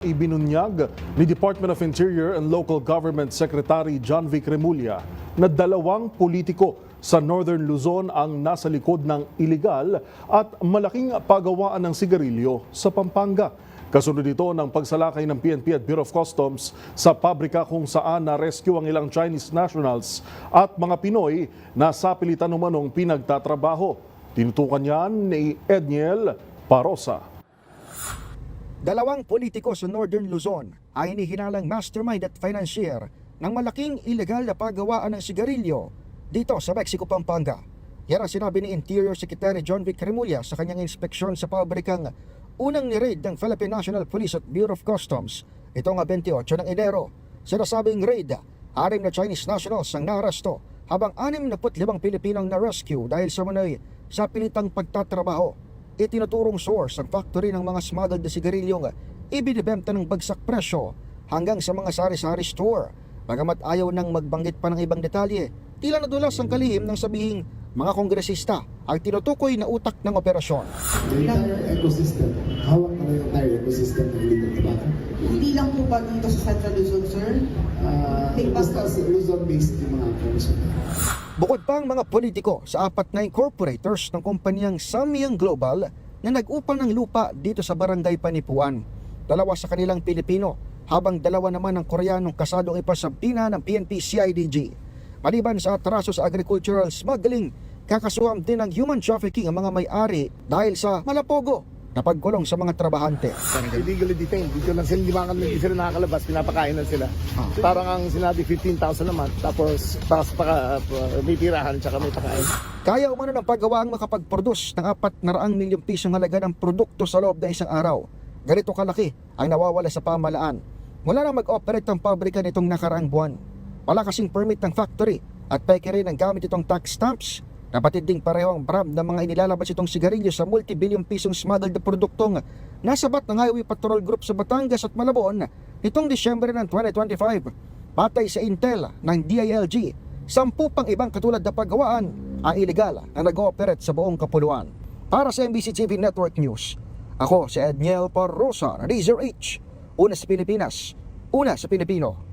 Ibinunyag ni Department of Interior and Local Government Secretary John Vic Remulla na dalawang politiko sa Northern Luzon ang nasa likod ng iligal at malaking pagawaan ng sigarilyo sa Pampanga. Kasunod ito ng pagsalakay ng PNP at Bureau of Customs sa pabrika kung saan na-rescue ang ilang Chinese nationals at mga Pinoy na sapilitan umanong pinagtatrabaho. Tinutukan yan ni Edniel Parosa. Dalawang politiko sa Northern Luzon ay hinihinalang mastermind at financier ng malaking ilegal na paggawaan ng sigarilyo dito sa Mexico, Pampanga. Yan ang sinabi ni Interior Secretary John Vic Remulla sa kanyang inspeksyon sa pabrikang unang ni-raid ng Philippine National Police at Bureau of Customs itong 28 ng Enero. Sinasabing raid, 6 na Chinese nationals ang narasto habang 65 Pilipinong na-rescue dahil sa manoy sa pilitang pagtatrabaho. Itinuturong source ang factory ng mga smuggled na sigarilyong ibinibenta ng bagsak presyo hanggang sa mga sari-sari store. Bagamat ayaw nang magbanggit pa ng ibang detalye, tila nadulas ang kalihim ng sabihing mga kongresista ang tinutukoy na utak ng operasyon. The entire ecosystem, hawak na yung entire ecosystem ng illegal tobacco. Hindi lang po ba dito sa Central Luzon, sir? Basta sa Luzon-based yung mga operation. Bukod pa ang mga politiko sa 4 na incorporators ng kumpanyang Samyang Global na nag-upa ng lupa dito sa Barangay Panipuan. 2 sa kanilang Pilipino, habang 2 naman ang Koreanong kasadong ipasabina ng PNP CIDG. Maliban sa atraso sa agricultural smuggling, kakasuhan din ng human trafficking ang mga may-ari dahil sa malapogo na pagkulong sa mga trabahante. Illegally detained. Dito lang sila, hindi sila nakakalabas, pinapakain lang sila. Parang ang sinabi 15,000 naman, tapos may tirahan tsaka may pakain. Kaya umano ng paggawa ang makapag-produce ng 400 milyong pisong halaga ng produkto sa loob ng isang araw. Ganito kalaki ang nawawala sa pamalaan. Mula na mag-operate ang pabrika nitong nakaraang buwan. Wala kasing permit ng factory at peke rin ang gamit itong tax stamps. Napatid ding pareho ang brand ng mga inilalabas itong sigarilyo sa multi-billion pisong smuggled na produktong nasabat ng Highway Patrol Group sa Batangas at Malabon nitong Disyembre ng 2025. Patay sa intel ng DILG, 10 pang ibang katulad na paggawaan ang iligal na nag-ooperate sa buong kapuluan. Para sa MBC TV Network News, ako si Edniel Parosa na Razor H. Una sa Pilipinas, una sa Pilipino.